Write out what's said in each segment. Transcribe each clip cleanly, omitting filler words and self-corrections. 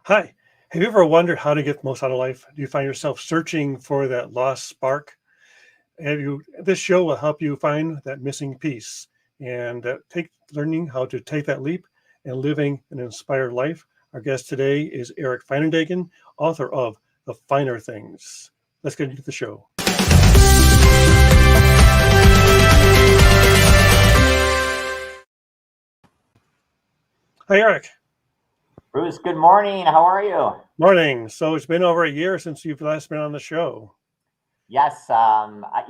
Hi. Have you ever wondered how to get the most out of life? Do you find yourself searching for that lost spark? This show will help you find that missing piece and take learning how to take that leap and living an inspired life. Our guest today is Eric Feinendegen, author of The FEIN-er Things. Let's get into the show. Hi, Eric. Bruce, good morning. How are you? Morning. So it's been over a year since you've last been on the show. Yes. I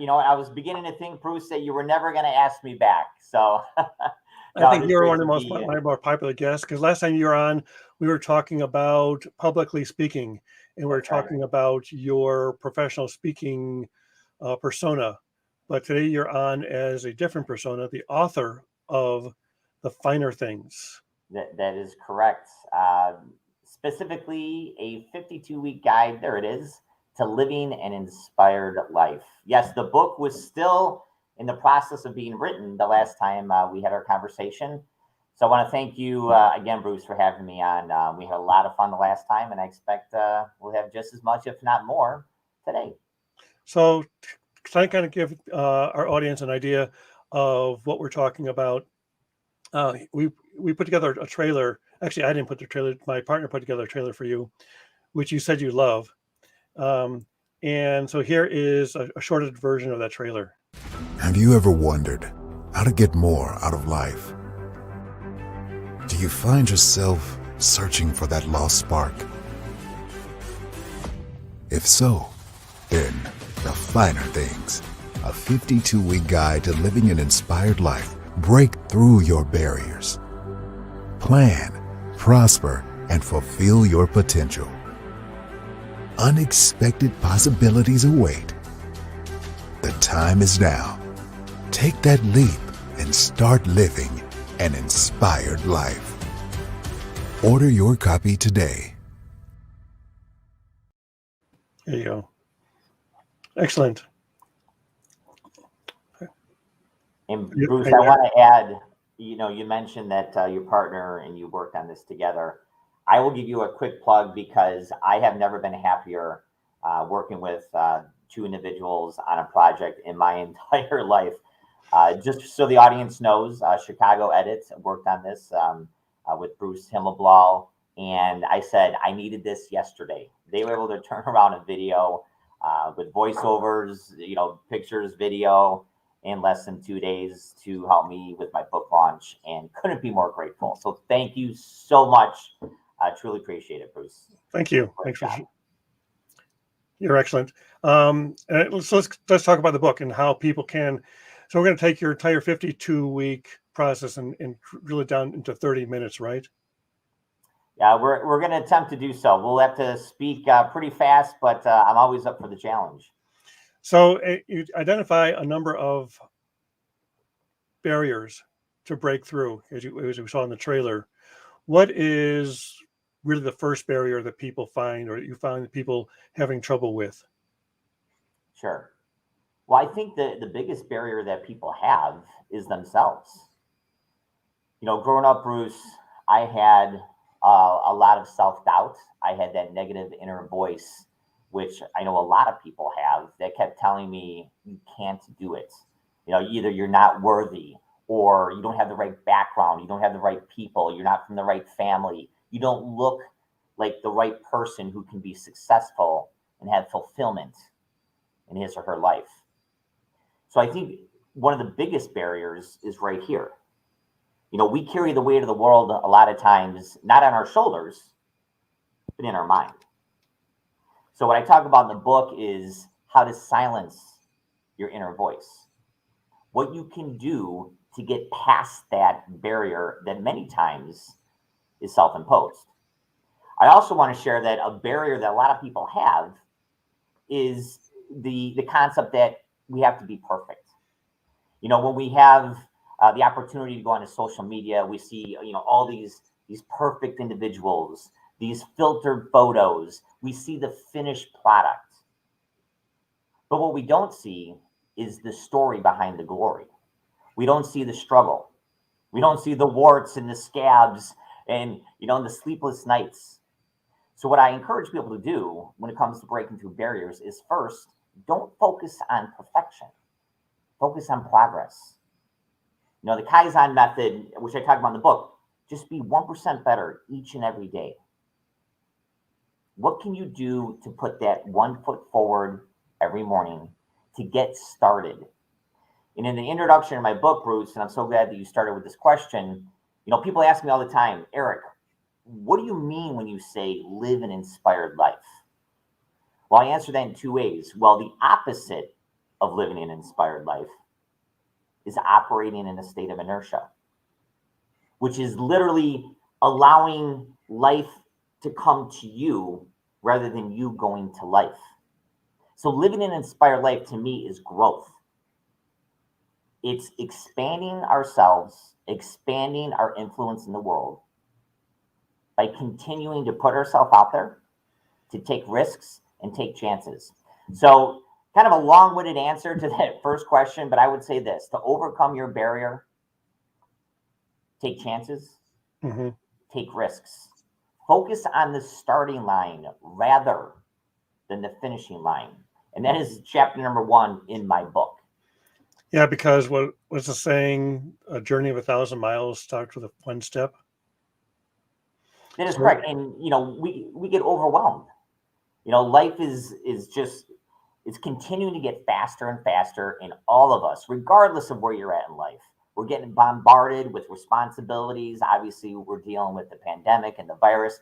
was beginning to think, Bruce, that you were never going to ask me back. So I think it is you're great one of to the be my more popular guests because last time you were on, we were talking about publicly speaking, and we are That's right. talking about your professional speaking persona. But today you're on as a different persona, the author of The FEIN-er Things. That is correct. Specifically, a 52-week guide, there it is, to living an inspired life. Yes, the book was still in the process of being written the last time we had our conversation. So I want to thank you again, Bruce, for having me on. We had a lot of fun the last time, and I expect we'll have just as much, if not more, today. So, can I kind of give our audience an idea of what we're talking about? We put together a trailer. Actually, I didn't put the trailer. My partner put together a trailer for you, which you said you love. And so here is a shortened version of that trailer. Have you ever wondered how to get more out of life? Do you find yourself searching for that lost spark? If so, then The FEIN-er Things, a 52-week guide to living an inspired life. Break through your barriers. Plan, prosper, and fulfill your potential. Unexpected possibilities await. The time is now. Take that leap and start living an inspired life. Order your copy today. There you go. Excellent. And Bruce, I want to add, you mentioned that your partner and you worked on this together. I will give you a quick plug because I have never been happier working with two individuals on a project in my entire life. Just so the audience knows, Chicago Edits worked on this with Bruce Himmelblau, and I said I needed this yesterday. They were able to turn around a video with voiceovers, pictures, video, in less than 2 days to help me with my book launch, and couldn't be more grateful. So thank you so much. I truly appreciate it, Bruce. Thank you. Thanks for. You're excellent. Let's talk about the book and how people can. So we're going to take your entire 52-week process and drill it down into 30 minutes, right? Yeah, we're going to attempt to do so. We'll have to speak pretty fast, but I'm always up for the challenge. So you identify a number of barriers to break through, as we saw in the trailer. What is really the first barrier that people find, or that you find that people having trouble with? Sure. Well, I think the biggest barrier that people have is themselves. Growing up, Bruce, I had a lot of self-doubt. I had that negative inner voice, which I know a lot of people have, that kept telling me you can't do it. Either you're not worthy, or you don't have the right background, you don't have the right people, you're not from the right family, you don't look like the right person who can be successful and have fulfillment in his or her life. So I think one of the biggest barriers is right here. We carry the weight of the world a lot of times, not on our shoulders, but in our mind. So what I talk about in the book is how to silence your inner voice. What you can do to get past that barrier that many times is self-imposed. I also want to share that a barrier that a lot of people have is the concept that we have to be perfect. When we have the opportunity to go onto social media, we see all these perfect individuals, these filtered photos. We see the finished product. But what we don't see is the story behind the glory. We don't see the struggle. We don't see the warts and the scabs and the sleepless nights. So what I encourage people to do when it comes to breaking through barriers is first, don't focus on perfection. Focus on progress. You know, the Kaizen method, which I talk about in the book, just be 1% better each and every day. What can you do to put that 1 foot forward every morning to get started? And in the introduction of my book, Bruce, and I'm so glad that you started with this question, you know, people ask me all the time, Eric, what do you mean when you say live an inspired life? Well, I answer that in two ways. Well, the opposite of living an inspired life is operating in a state of inertia, which is literally allowing life to come to you rather than you going to life. So living an inspired life to me is growth. It's expanding ourselves, expanding our influence in the world by continuing to put ourselves out there, to take risks and take chances. So kind of a long-winded answer to that first question, but I would say this: to overcome your barrier, take chances, take risks. Focus on the starting line rather than the finishing line. And that is chapter number 1 in my book. Yeah, because what was the saying? A journey of 1,000 miles starts with one step. That is correct. And, you know, we get overwhelmed. You know, life is just, it's continuing to get faster and faster in all of us, regardless of where you're at in life. We're getting bombarded with responsibilities. Obviously, we're dealing with the pandemic and the virus.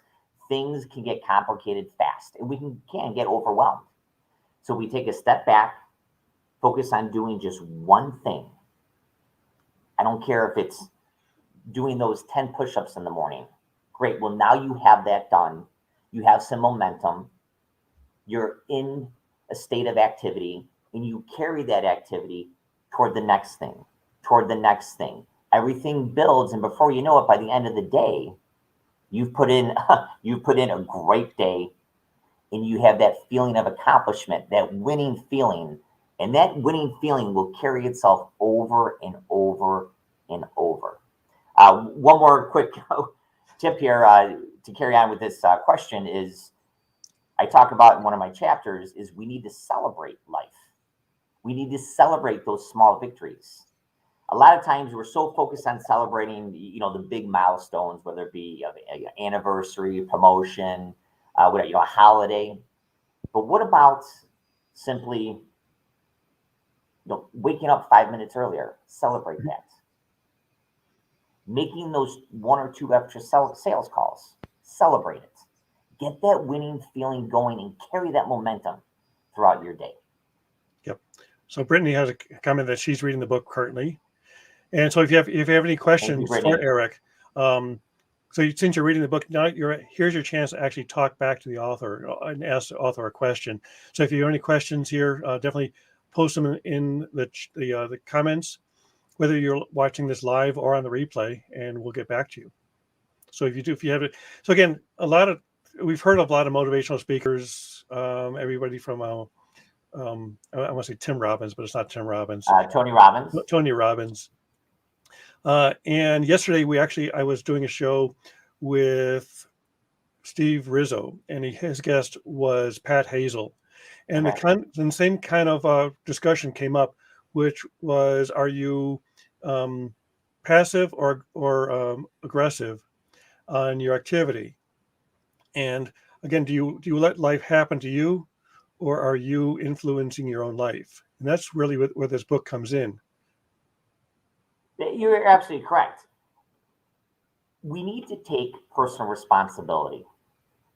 Things can get complicated fast, and we can get overwhelmed. So we take a step back, focus on doing just one thing. I don't care if it's doing those 10 push-ups in the morning. Great. Well, now you have that done. You have some momentum. You're in a state of activity, and you carry that activity toward the next thing, toward the next thing. Everything builds, and before you know it, by the end of the day, you've put in a great day, and you have that feeling of accomplishment, that winning feeling, and that winning feeling will carry itself over and over and over. One more quick tip here to carry on with this question is, I talk about in one of my chapters, is we need to celebrate life. We need to celebrate those small victories. A lot of times we're so focused on celebrating, you know, the big milestones, whether it be an anniversary, promotion, whatever, you know, a holiday. But what about simply, you know, waking up 5 minutes earlier? Celebrate that. Making those 1 or 2 extra sales calls. Celebrate it. Get that winning feeling going and carry that momentum throughout your day. Yep. So Brittany has a comment that she's reading the book currently. And so if you have any questions for Eric, since you're reading the book, now here's your chance to actually talk back to the author and ask the author a question. So if you have any questions here, definitely post them in the comments, whether you're watching this live or on the replay, and we'll get back to you. So if you have it. So again, we've heard of a lot of motivational speakers, everybody from, I want to say Tim Robbins, but it's not Tim Robbins. Tony Robbins. Tony Robbins. And yesterday I was doing a show with Steve Rizzo, and his guest was Pat Hazel. And the same kind of discussion came up, which was, are you passive or aggressive on your activity? And again, do you let life happen to you, or are you influencing your own life? And that's really where this book comes in. You're absolutely correct. We need to take personal responsibility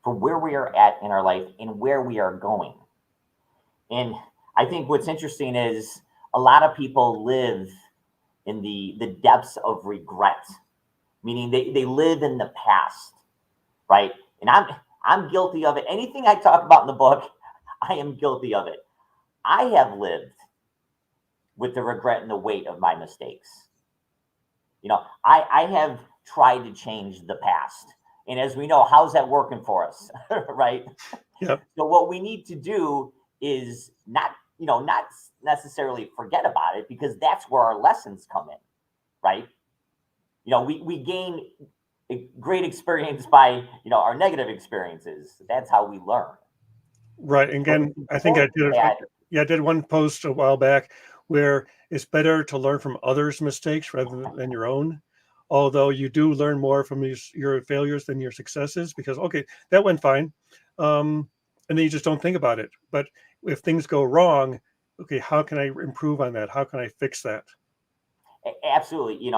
for where we are at in our life and where we are going. And I think what's interesting is a lot of people live in the depths of regret, meaning they live in the past, right? And I'm guilty of it. Anything I talk about in the book, I am guilty of it. I have lived with the regret and the weight of my mistakes. You know, I have tried to change the past. And as we know, how's that working for us, right? Yep. So what we need to do is not necessarily forget about it, because that's where our lessons come in, right? You know, we gain a great experience by, our negative experiences. That's how we learn. Right. And again, I think I did one post a while back where it's better to learn from others' mistakes rather than your own. Although you do learn more from your failures than your successes, because okay, that went fine, and then you just don't think about it. But if things go wrong, okay, how can I improve on that? How can I fix that? Absolutely.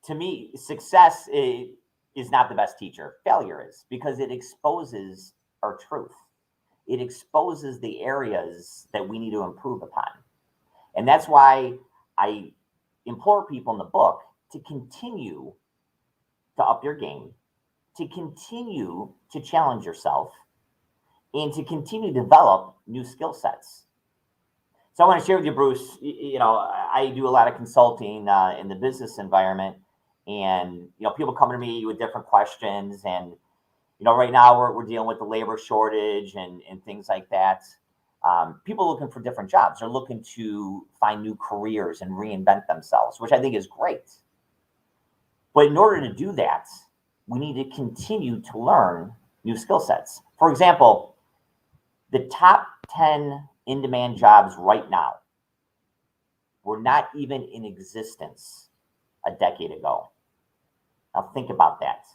To me, success is not the best teacher. Failure is, because it exposes our truth. It exposes the areas that we need to improve upon. And that's why I implore people in the book to continue to up your game, to continue to challenge yourself, and to continue to develop new skill sets. So I want to share with you, Bruce, I do a lot of consulting in the business environment, and, people come to me with different questions, and, right now we're dealing with the labor shortage and things like that. People looking for different jobs. They're looking to find new careers and reinvent themselves, which I think is great. But in order to do that, we need to continue to learn new skill sets. For example, the top 10 in-demand jobs right now were not even in existence a decade ago. Now think about that.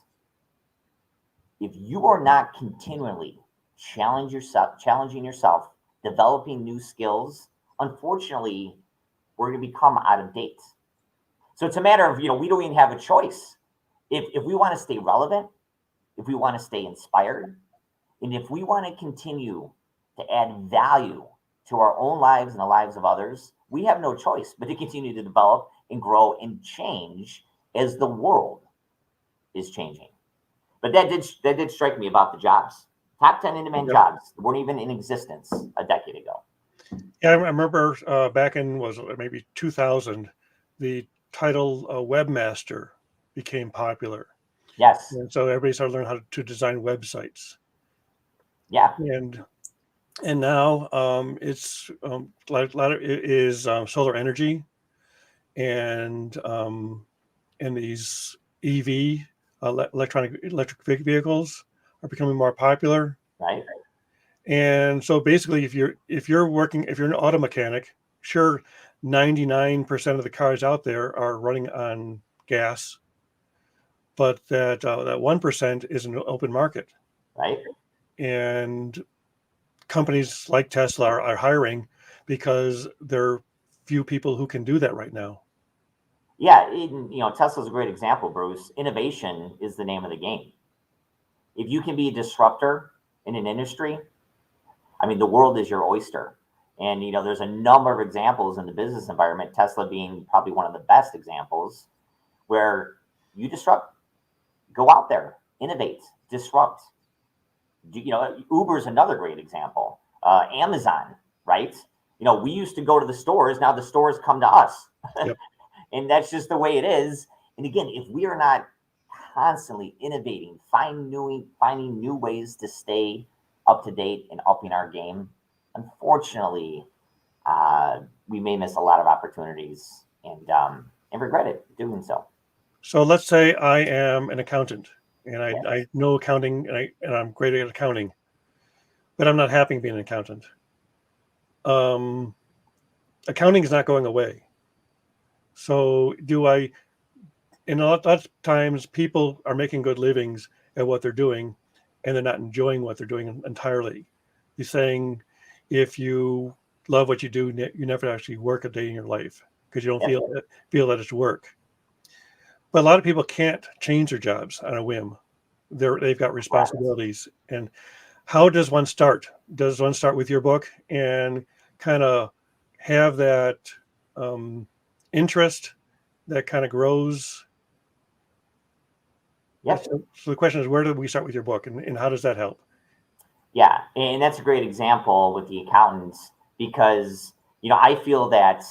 If you are not continually challenging yourself, developing new skills, unfortunately, we're going to become out of date. So it's a matter of, we don't even have a choice. If we want to stay relevant, if we want to stay inspired, and if we want to continue to add value to our own lives and the lives of others, we have no choice but to continue to develop and grow and change as the world is changing. But that did strike me about the jobs. Top 10 in-demand jobs weren't even in existence a decade ago. Yeah, I remember back in maybe 2000, the title webmaster became popular. Yes. And so everybody started learning how to design websites. Yeah. And now it's it is solar energy, and these EV electric vehicles are becoming more popular. Right. And so basically, if you're an auto mechanic, sure, 99% of the cars out there are running on gas, but that 1% is an open market. Right. And companies like Tesla are hiring because there are few people who can do that right now. Yeah, Tesla's a great example, Bruce. Innovation is the name of the game. If you can be a disruptor in an industry, the world is your oyster. And, there's a number of examples in the business environment, Tesla being probably one of the best examples, where you disrupt, go out there, innovate, disrupt. Uber is another great example. Amazon, right? We used to go to the stores. Now the stores come to us. Yep. And that's just the way it is. And again, if we are not constantly innovating, finding new ways to stay up to date and upping our game, unfortunately, we may miss a lot of opportunities and regret it doing so. So let's say I am an accountant, and I know accounting, and I'm great at accounting, but I'm not happy being an accountant. Accounting is not going away. So and a lot of times people are making good livings at what they're doing, and they're not enjoying what they're doing entirely. He's saying, if you love what you do, you never actually work a day in your life because you don't feel that it's work. But a lot of people can't change their jobs on a whim. They've got responsibilities. And how does one start? Does one start with your book and kind of have that interest that kind of grows? Yes. So the question is, where do we start with your book, and how does that help? Yeah, and that's a great example with the accountants, because I feel that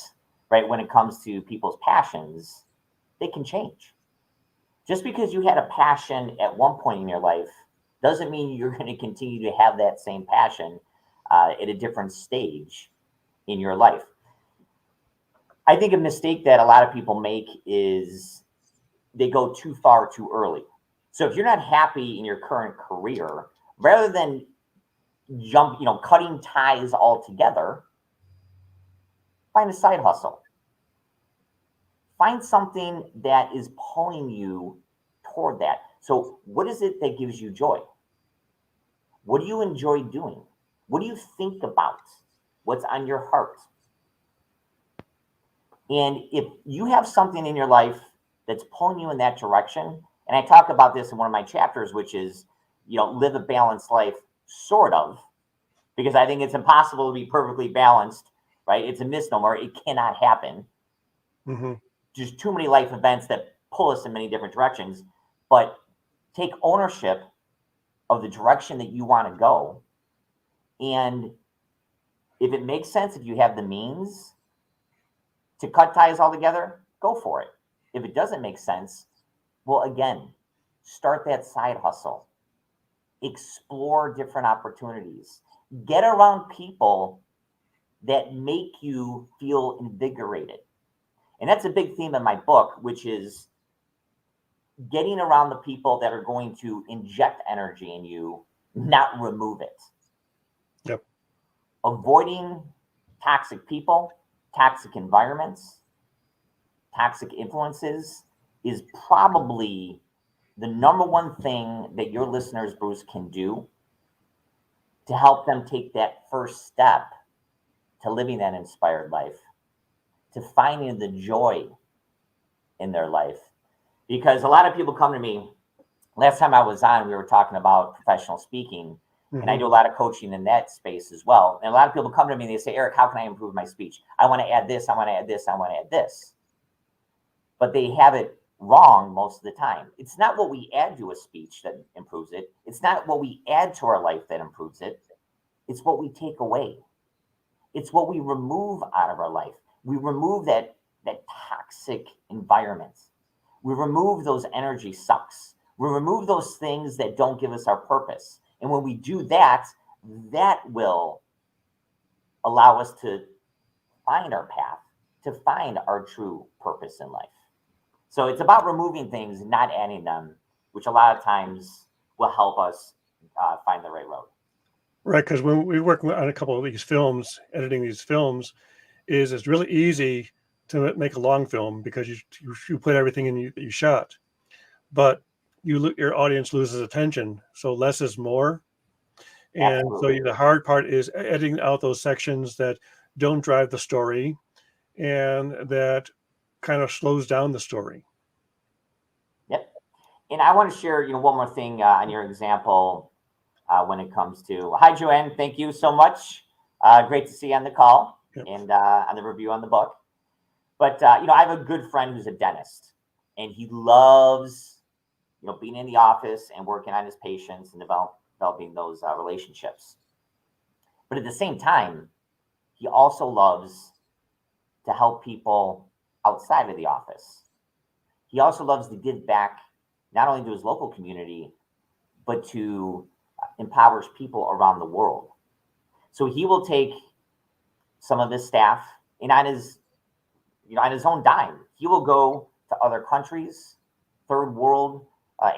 when it comes to people's passions, they can change. Just because you had a passion at one point in your life doesn't mean you're going to continue to have that same passion at a different stage in your life. I think a mistake that a lot of people make is they go too far too early. So if you're not happy in your current career, rather than cutting ties altogether, find a side hustle. Find something that is pulling you toward that. So what is it that gives you joy? What do you enjoy doing? What do you think about? What's on your heart? And if you have something in your life that's pulling you in that direction, and I talk about this in one of my chapters, which is, live a balanced life, sort of, because I think it's impossible to be perfectly balanced, right? It's a misnomer. It cannot happen. Mm-hmm. There's too many life events that pull us in many different directions, but take ownership of the direction that you want to go. And if it makes sense, if you have the means to cut ties altogether, go for it. If it doesn't make sense, well, again, start that side hustle. Explore different opportunities. Get around people that make you feel invigorated. And that's a big theme in my book, which is getting around the people that are going to inject energy in you, not remove it. Yep. Avoiding toxic people, toxic environments, toxic influences is probably the number one thing that your listeners, Bruce, can do to help them take that first step to living that inspired life, to finding the joy in their life. Because a lot of people come to me, last time I was on, we were talking about professional speaking, and I do a lot of coaching in that space as well. And a lot of people come to me and they say, Eric, how can I improve my speech? I want to add this, I want to add this, I want to add this. But they have it wrong most of the time. It's not what we add to a speech that improves it. It's not what we add to our life that improves it. It's what we take away. It's what we remove out of our life. We remove that toxic environment. We remove those energy sucks. We remove those things that don't give us our purpose. And when we do that, that will allow us to find our path, to find our true purpose in life. So it's about removing things, not adding them, which a lot of times will help us find the right road. Right, because when we work on a couple of these films, editing these films, it's really easy to make a long film because you put everything in that you shot, but your audience loses attention, so less is more. And Absolutely. so the hard part is editing out those sections that don't drive the story and that kind of slows down the story. Yep. And I want to share, one more thing on your example when it comes to, hi, Joanne, thank you so much. Great to see you on the call. Yep. And on the review on the book. But, I have a good friend who's a dentist, and he loves, being in the office and working on his patients and developing those relationships. But at the same time, he also loves to help people outside of the office. He also loves to give back not only to his local community, but to empowers people around the world. So he will take some of his staff and on his own dime, he will go to other countries, third world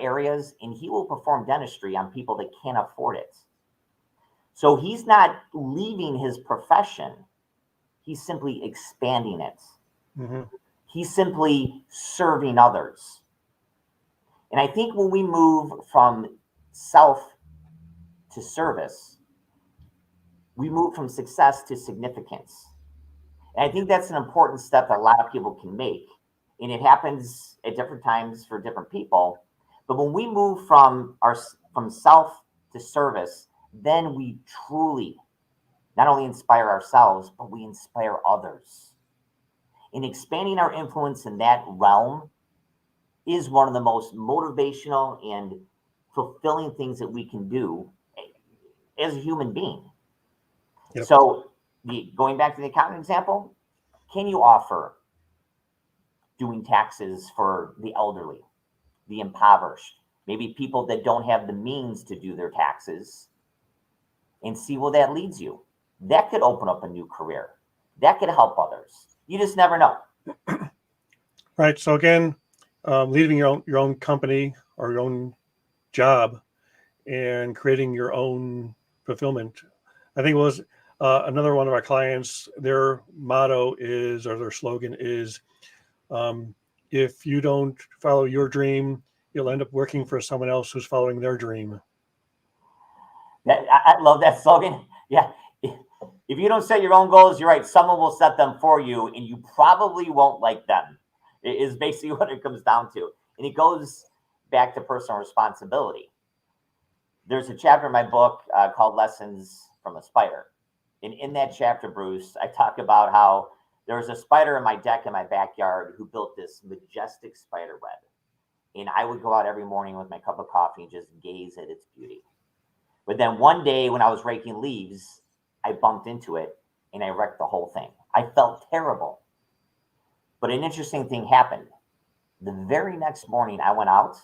areas, and he will perform dentistry on people that can't afford it. So he's not leaving his profession. He's simply expanding it. Mm-hmm. He's simply serving others. And I think when we move from self to service, we move from success to significance. And I think that's an important step that a lot of people can make. And it happens at different times for different people. But when we move from self to service, then we truly not only inspire ourselves, but we inspire others. And expanding our influence in that realm is one of the most motivational and fulfilling things that we can do as a human being. Yep. So going back to the accountant example, can you offer doing taxes for the elderly, the impoverished, maybe people that don't have the means to do their taxes, and see where that leads you? That could open up a new career. That could help others. You just never know. Right. So again, leading your own company or your own job and creating your own fulfillment. I think it was another one of our clients, their motto is, or their slogan is, if you don't follow your dream, you'll end up working for someone else who's following their dream. I love that slogan. Yeah. If you don't set your own goals, you're right. Someone will set them for you, and you probably won't like them. It is basically what it comes down to. And it goes back to personal responsibility. There's a chapter in my book called Lessons from a Spider. And in that chapter, Bruce, I talk about how there was a spider in my deck in my backyard who built this majestic spider web. And I would go out every morning with my cup of coffee and just gaze at its beauty. But then one day when I was raking leaves, I bumped into it and I wrecked the whole thing. I felt terrible. But an interesting thing happened. The very next morning I went out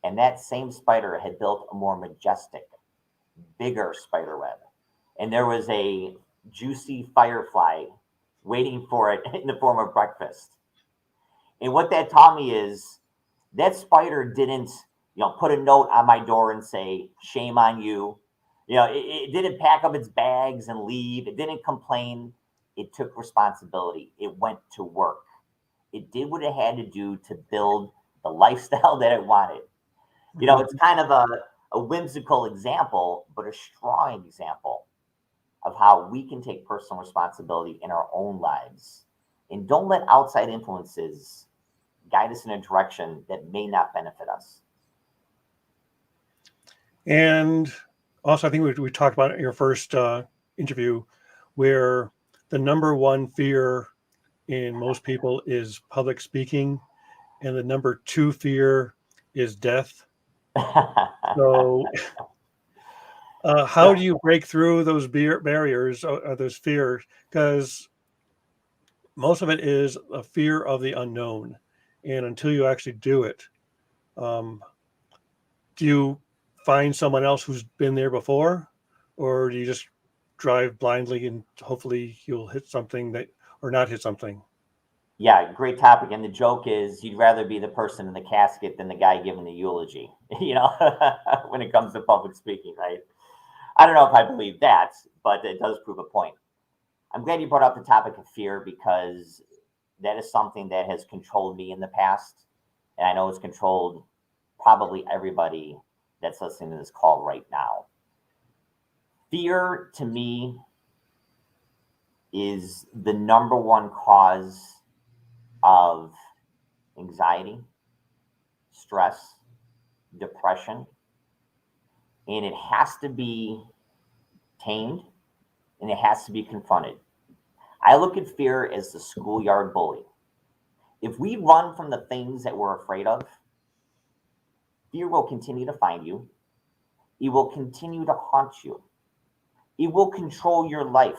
and that same spider had built a more majestic, bigger spider web. And there was a juicy firefly waiting for it in the form of breakfast. And what that taught me is that spider didn't, put a note on my door and say, shame on you. It didn't pack up its bags and leave. It didn't complain. It took responsibility. It went to work. It did what it had to do to build the lifestyle that it wanted. It's kind of a whimsical example, but a strong example of how we can take personal responsibility in our own lives. And don't let outside influences guide us in a direction that may not benefit us. And also, I think we talked about it in your first interview, where the number one fear in most people is public speaking, and the number two fear is death. So how do you break through those barriers, those fears? Because most of it is a fear of the unknown. And until you actually do it, do you find someone else who's been there before? Or do you just drive blindly and hopefully you'll hit something or not hit something? Yeah, great topic. And the joke is you'd rather be the person in the casket than the guy giving the eulogy, when it comes to public speaking, right? I don't know if I believe that, but it does prove a point. I'm glad you brought up the topic of fear because that is something that has controlled me in the past. And I know it's controlled probably everybody that's listening to this call right now. Fear to me is the number one cause of anxiety, stress, depression, and it has to be tamed and it has to be confronted. I look at fear as the schoolyard bully. If we run from the things that we're afraid of, fear will continue to find you. It will continue to haunt you. It will control your life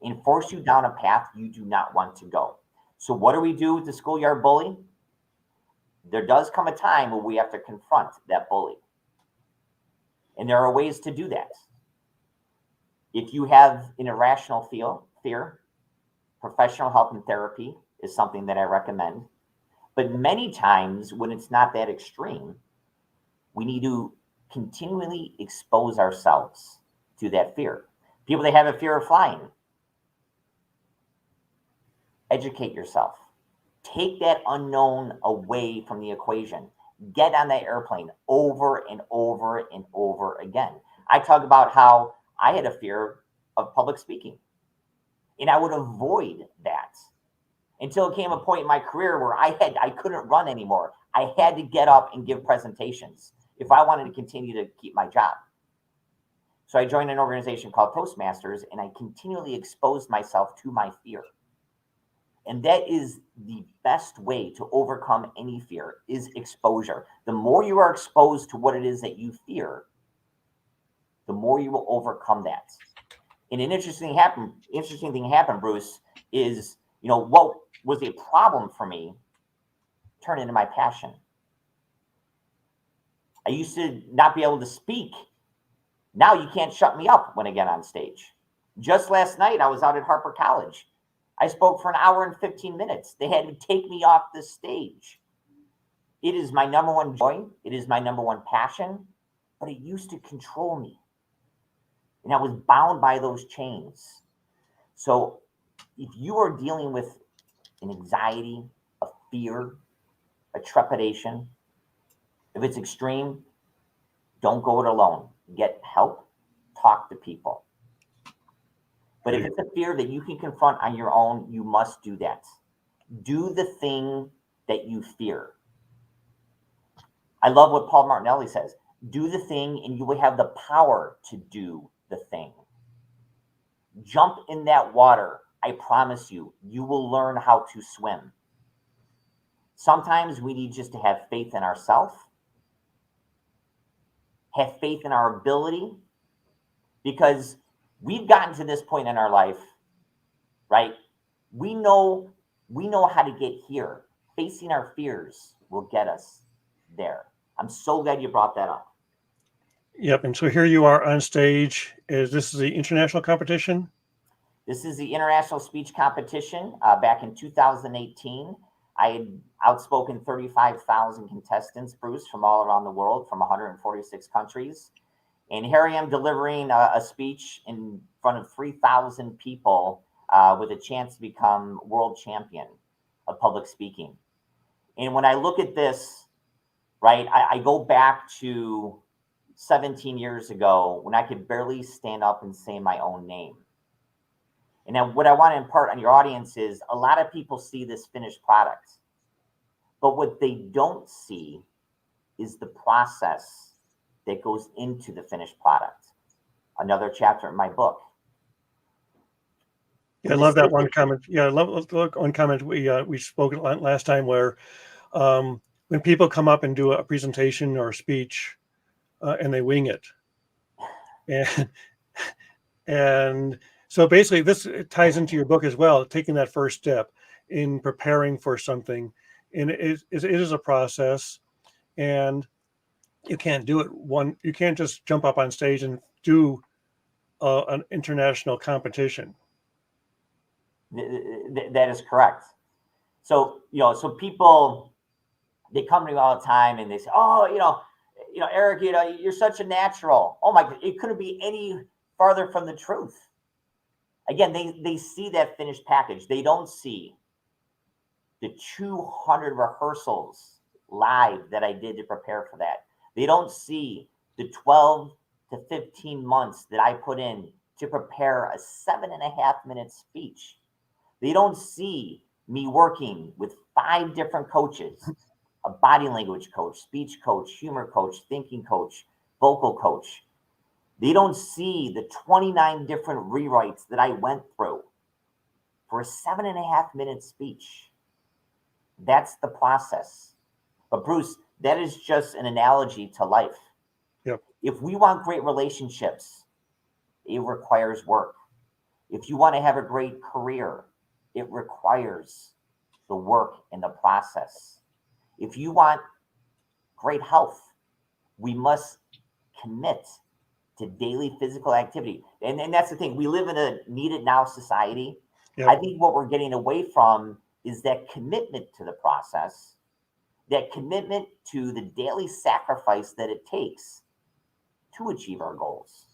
and force you down a path you do not want to go. So what do we do with the schoolyard bully? There does come a time where we have to confront that bully. And there are ways to do that. If you have an irrational fear, professional help and therapy is something that I recommend. But many times when it's not that extreme, we need to continually expose ourselves to that fear. People that have a fear of flying, educate yourself. Take that unknown away from the equation. Get on that airplane over and over and over again. I talk about how I had a fear of public speaking, and I would avoid that until it came a point in my career where I couldn't run anymore. I had to get up and give presentations if I wanted to continue to keep my job. So I joined an organization called Toastmasters, and I continually exposed myself to my fear. And that is the best way to overcome any fear is exposure. The more you are exposed to what it is that you fear, the more you will overcome that. And an interesting thing happened, Bruce, is, what was a problem for me turned into my passion. I used to not be able to speak. Now you can't shut me up when I get on stage. Just last night, I was out at Harper College. I spoke for an hour and 15 minutes. They had to take me off the stage. It is my number one joy. It is my number one passion, but it used to control me. And I was bound by those chains. So if you are dealing with an anxiety, a fear, a trepidation, if it's extreme, don't go it alone. Get help, talk to people. But if it's a fear that you can confront on your own, you must do that. Do the thing that you fear. I love what Paul Martinelli says. Do the thing and you will have the power to do the thing. Jump in that water. I promise you, you will learn how to swim. Sometimes we need just to have faith in ourselves, have faith in our ability, because we've gotten to this point in our life, right? We know how to get here. Facing our fears will get us there. I'm so glad you brought that up. Yep. And so here you are on stage. This is the international competition? This is the international speech competition. Back in 2018, I had outspoken 35,000 contestants, Bruce, from all around the world, from 146 countries. And here I am delivering a speech in front of 3,000 people with a chance to become world champion of public speaking. And when I look at this, right, I go back to 17 years ago when I could barely stand up and say my own name. And now what I want to impart on your audience is a lot of people see this finished product, but what they don't see is the process that goes into the finished product. Another chapter in my book. Yeah, I love that one comment. Yeah, I love one comment we spoke last time where when people come up and do a presentation or a speech and they wing it, and so basically this ties into your book as well, taking that first step in preparing for something, and it is a process, and you can't do it you can't just jump up on stage and do an international competition. That is correct. So, so people, they come to me all the time and they say, oh, Eric, you're such a natural. Oh my God, it couldn't be any farther from the truth. Again, they see that finished package. They don't see the 200 rehearsals live that I did to prepare for that. They don't see the 12 to 15 months that I put in to prepare a 7.5-minute speech. They don't see me working with 5 different coaches, a body language coach, speech coach, humor coach, thinking coach, vocal coach. They don't see the 29 different rewrites that I went through for a 7.5-minute speech. That's the process. But Bruce, that is just an analogy to life. Yep. If we want great relationships, it requires work. If you want to have a great career, it requires the work and the process. If you want great health, we must commit to daily physical activity. And that's the thing. We live in a need it now society. Yep. I think what we're getting away from is that commitment to the process, that commitment to the daily sacrifice that it takes to achieve our goals.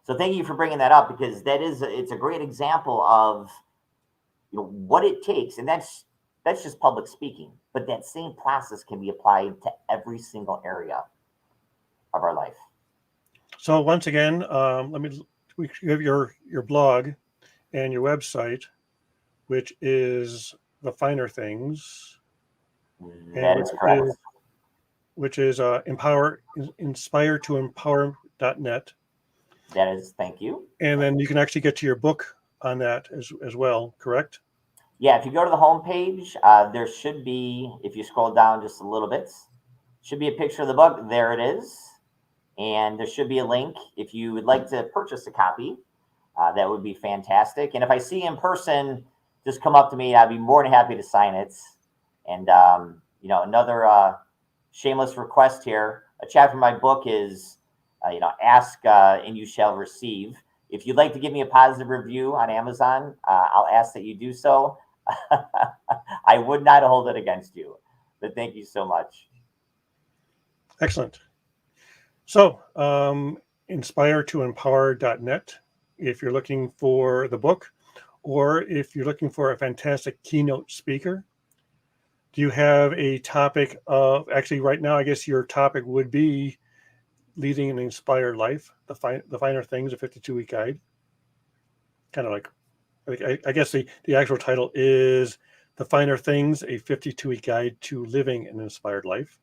So thank you for bringing that up, because it's a great example of what it takes. And that's just public speaking, but that same process can be applied to every single area of our life. So once again, we have your blog and your website, which is the FEIN-er Things. That is correct. Which is inspire2empower.net. That is, thank you. And then you can actually get to your book on that as well, correct? Yeah, if you go to the homepage, there should be, if you scroll down just a little bit, should be a picture of the book. There it is. And there should be a link if you would like to purchase a copy. That would be fantastic. And if I see you in person, just come up to me. I'd be more than happy to sign it. And, another shameless request here. A chapter of my book is, ask and you shall receive. If you'd like to give me a positive review on Amazon, I'll ask that you do so. I would not hold it against you, but thank you so much. Excellent. So, inspiretoempower.net if you're looking for the book, or if you're looking for a fantastic keynote speaker. Do you have a topic of, actually right now, I guess your topic would be leading an inspired life, the FEIN-er Things, a 52-week guide. Kind of like, I guess the actual title is The FEIN-er Things, a 52-week guide to living an inspired life.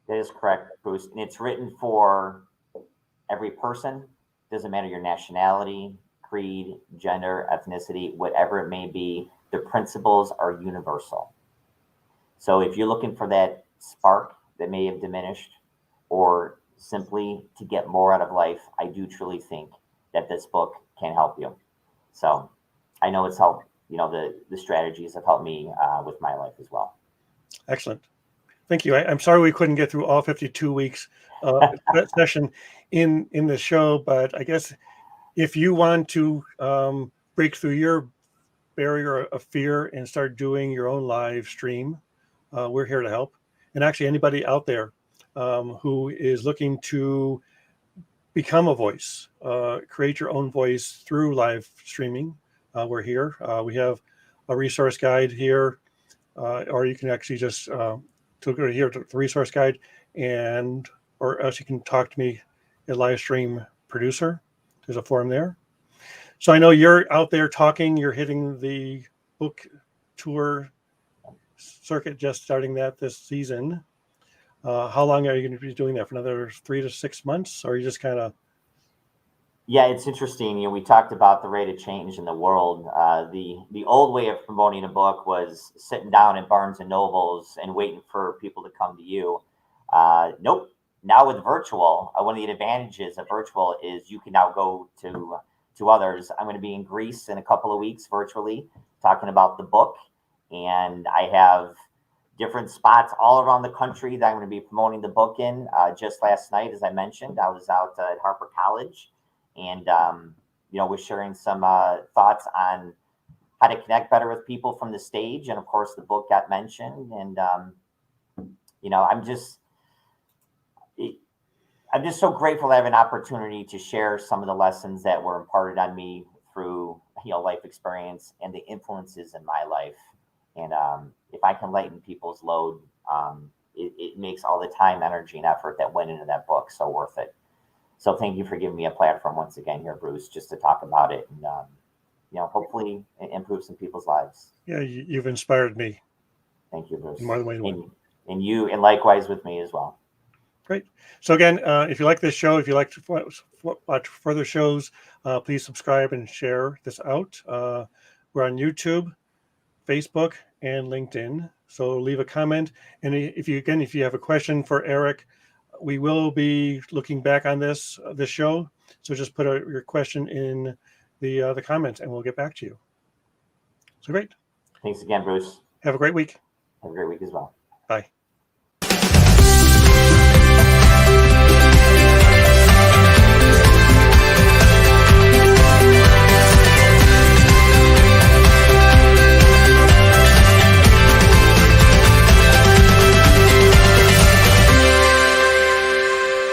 That is correct, Bruce. And it's written for every person. Doesn't matter your nationality, creed, gender, ethnicity, whatever it may be. The principles are universal. So if you're looking for that spark that may have diminished, or simply to get more out of life, I do truly think that this book can help you. So I know it's helped, the strategies have helped me with my life as well. Excellent. Thank you. I'm sorry we couldn't get through all 52 weeks that session in the show, but I guess if you want to break through your barrier of fear and start doing your own live stream, we're here to help. And actually anybody out there who is looking to become a voice, create your own voice through live streaming, we're here. We have a resource guide here, or you can actually just go here to the resource guide, or else you can talk to me, a live stream producer. There's a form there. So I know you're out there talking, you're hitting the book tour circuit, just starting that this season. How long are you going to be doing that? For another 3 to 6 months? Or are you just kind of... Yeah, it's interesting. We talked about the rate of change in the world. The old way of promoting a book was sitting down at Barnes and Nobles and waiting for people to come to you. Nope. Now with virtual, one of the advantages of virtual is you can now go to others. I'm going to be in Greece in a couple of weeks virtually talking about the book. And I have different spots all around the country that I'm going to be promoting the book in. Just last night, as I mentioned, I was out at Harper College. And, we're sharing some thoughts on how to connect better with people from the stage. And of course, the book got mentioned. And, I'm just so grateful to have an opportunity to share some of the lessons that were imparted on me through, life experience and the influences in my life. And if I can lighten people's load, it makes all the time, energy, and effort that went into that book so worth it. So thank you for giving me a platform once again here, Bruce, just to talk about it and, hopefully improve some people's lives. Yeah, you've inspired me. Thank you, Bruce. In more than one. And you, and likewise with me as well. Great. So again, if you like this show, if you like to watch further shows, please subscribe and share this out. We're on YouTube, Facebook, and LinkedIn. So leave a comment. And if you have a question for Eric, we will be looking back on this show. So just put your question in the comments and we'll get back to you. So great. Thanks again, Bruce. Have a great week. Have a great week as well.